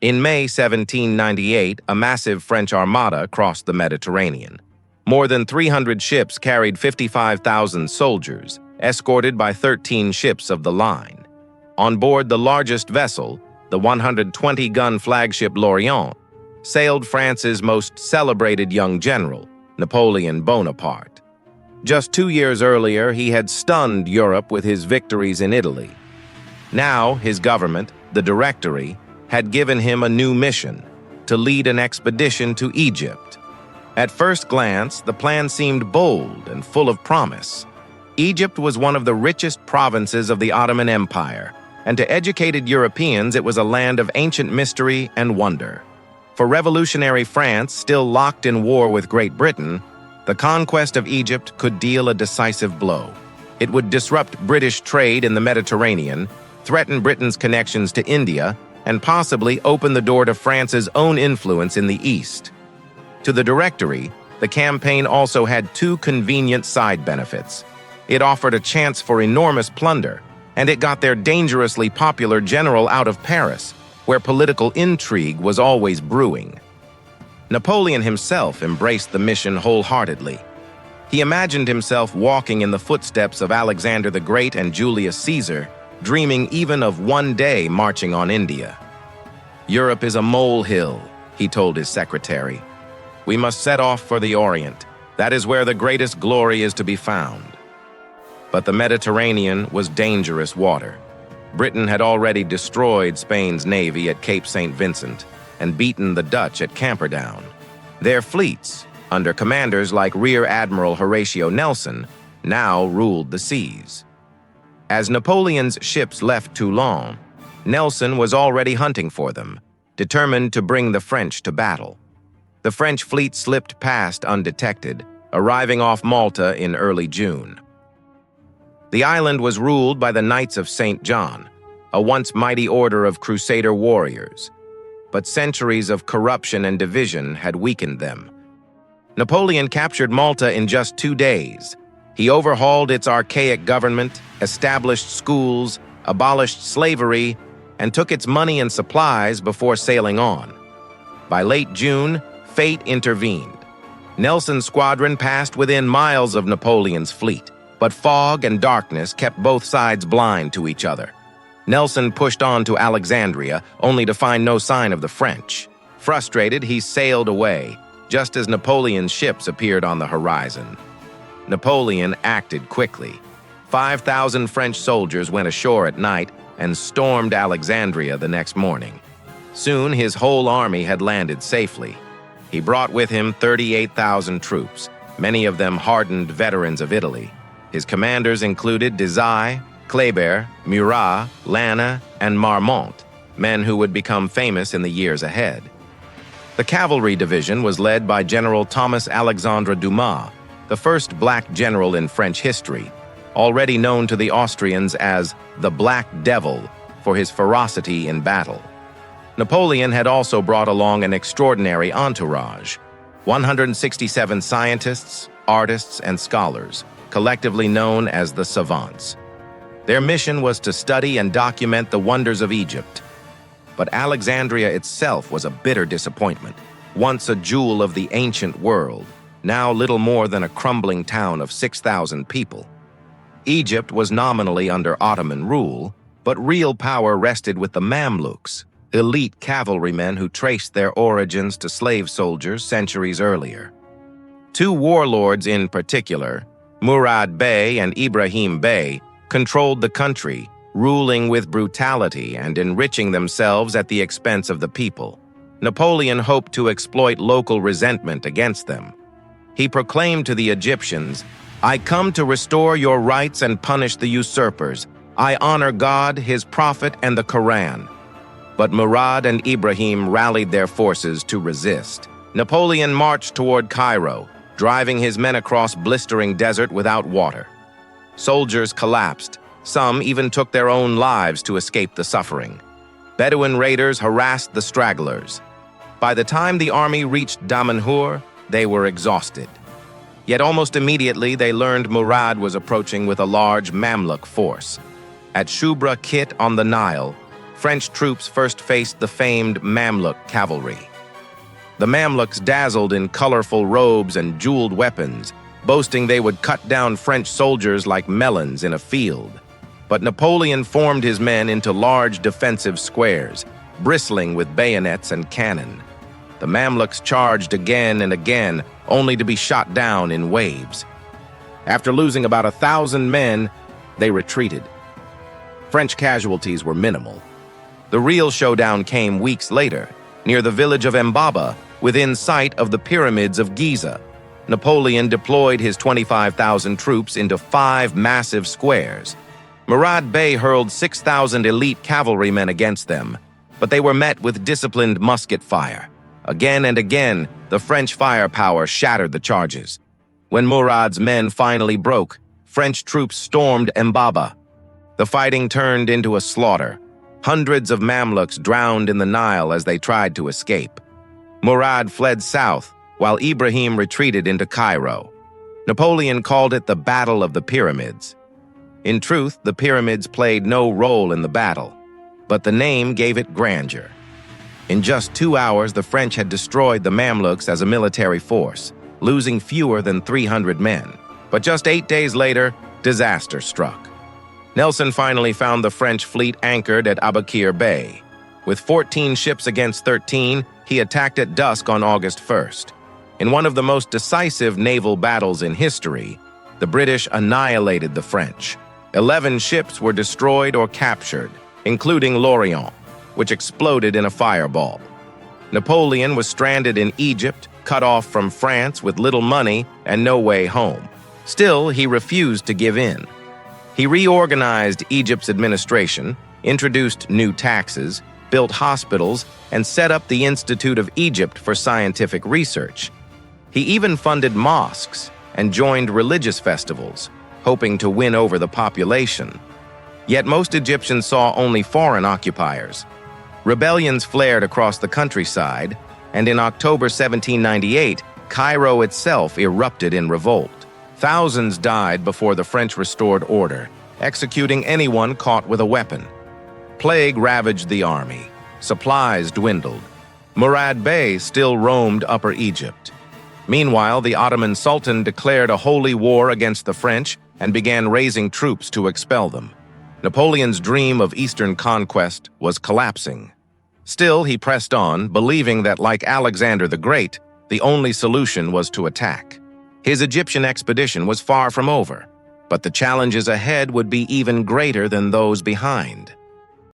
In May 1798, a massive French armada crossed the Mediterranean. More than 300 ships carried 55,000 soldiers, escorted by 13 ships of the line. On board the largest vessel, the 120-gun flagship L'Orient, sailed France's most celebrated young general, Napoleon Bonaparte. Just 2 years earlier, he had stunned Europe with his victories in Italy. Now, his government, the Directory, had given him a new mission: to lead an expedition to Egypt. At first glance, the plan seemed bold and full of promise. Egypt was one of the richest provinces of the Ottoman Empire, and to educated Europeans it was a land of ancient mystery and wonder. For revolutionary France, still locked in war with Great Britain, the conquest of Egypt could deal a decisive blow. It would disrupt British trade in the Mediterranean, threaten Britain's connections to India, and possibly open the door to France's own influence in the East. To the Directory, the campaign also had two convenient side benefits. It offered a chance for enormous plunder, and it got their dangerously popular general out of Paris, where political intrigue was always brewing. Napoleon himself embraced the mission wholeheartedly. He imagined himself walking in the footsteps of Alexander the Great and Julius Caesar, dreaming even of one day marching on India. "Europe is a molehill," he told his secretary. "We must set off for the Orient. That is where the greatest glory is to be found." But the Mediterranean was dangerous water. Britain had already destroyed Spain's navy at Cape St. Vincent and beaten the Dutch at Camperdown. Their fleets, under commanders like Rear Admiral Horatio Nelson, now ruled the seas. As Napoleon's ships left Toulon, Nelson was already hunting for them, determined to bring the French to battle. The French fleet slipped past undetected, arriving off Malta in early June. The island was ruled by the Knights of St. John, a once mighty order of Crusader warriors. But centuries of corruption and division had weakened them. Napoleon captured Malta in just 2 days. He overhauled its archaic government, established schools, abolished slavery, and took its money and supplies before sailing on. By late June, fate intervened. Nelson's squadron passed within miles of Napoleon's fleet, but fog and darkness kept both sides blind to each other. Nelson pushed on to Alexandria, only to find no sign of the French. Frustrated, he sailed away, just as Napoleon's ships appeared on the horizon. Napoleon acted quickly. 5,000 French soldiers went ashore at night and stormed Alexandria the next morning. Soon his whole army had landed safely. He brought with him 38,000 troops, many of them hardened veterans of Italy. His commanders included Desai, Kléber, Murat, Lannes, and Marmont, men who would become famous in the years ahead. The cavalry division was led by General Thomas Alexandre Dumas, the first black general in French history, already known to the Austrians as the Black Devil for his ferocity in battle. Napoleon had also brought along an extraordinary entourage: 167 scientists, artists, and scholars, collectively known as the savants. Their mission was to study and document the wonders of Egypt. But Alexandria itself was a bitter disappointment. Once a jewel of the ancient world, now little more than a crumbling town of 6,000 people. Egypt was nominally under Ottoman rule, but real power rested with the Mamluks, elite cavalrymen who traced their origins to slave soldiers centuries earlier. Two warlords in particular, Murad Bey and Ibrahim Bey, controlled the country, ruling with brutality and enriching themselves at the expense of the people. Napoleon hoped to exploit local resentment against them. He proclaimed to the Egyptians, "I come to restore your rights and punish the usurpers. I honor God, His Prophet, and the Quran." But Murad and Ibrahim rallied their forces to resist. Napoleon marched toward Cairo, driving his men across blistering desert without water. Soldiers collapsed. Some even took their own lives to escape the suffering. Bedouin raiders harassed the stragglers. By the time the army reached Damanhur, they were exhausted. Yet almost immediately they learned Murad was approaching with a large Mamluk force. At Shubra Kit on the Nile, French troops first faced the famed Mamluk cavalry. The Mamluks dazzled in colorful robes and jeweled weapons, boasting they would cut down French soldiers like melons in a field. But Napoleon formed his men into large defensive squares, bristling with bayonets and cannon. The Mamluks charged again and again, only to be shot down in waves. After losing about 1,000 men, they retreated. French casualties were minimal. The real showdown came weeks later, near the village of Mbaba, within sight of the pyramids of Giza. Napoleon deployed his 25,000 troops into 5 massive squares. Murad Bey hurled 6,000 elite cavalrymen against them, but they were met with disciplined musket fire. Again and again, the French firepower shattered the charges. When Murad's men finally broke, French troops stormed Mbaba. The fighting turned into a slaughter. Hundreds of Mamluks drowned in the Nile as they tried to escape. Murad fled south, while Ibrahim retreated into Cairo. Napoleon called it the Battle of the Pyramids. In truth, the pyramids played no role in the battle, but the name gave it grandeur. In just 2 hours, the French had destroyed the Mamluks as a military force, losing fewer than 300 men. But just 8 days later, disaster struck. Nelson finally found the French fleet anchored at Abukir Bay. With 14 ships against 13, he attacked at dusk on August 1st. In one of the most decisive naval battles in history, the British annihilated the French. 11 ships were destroyed or captured, including L'Orient, which exploded in a fireball. Napoleon was stranded in Egypt, cut off from France with little money and no way home. Still, he refused to give in. He reorganized Egypt's administration, introduced new taxes, built hospitals, and set up the Institute of Egypt for scientific research. He even funded mosques and joined religious festivals, hoping to win over the population. Yet most Egyptians saw only foreign occupiers. Rebellions flared across the countryside, and in October 1798, Cairo itself erupted in revolt. Thousands died before the French restored order, executing anyone caught with a weapon. Plague ravaged the army. Supplies dwindled. Murad Bey still roamed Upper Egypt. Meanwhile, the Ottoman Sultan declared a holy war against the French and began raising troops to expel them. Napoleon's dream of Eastern conquest was collapsing. Still, he pressed on, believing that, like Alexander the Great, the only solution was to attack. His Egyptian expedition was far from over, but the challenges ahead would be even greater than those behind.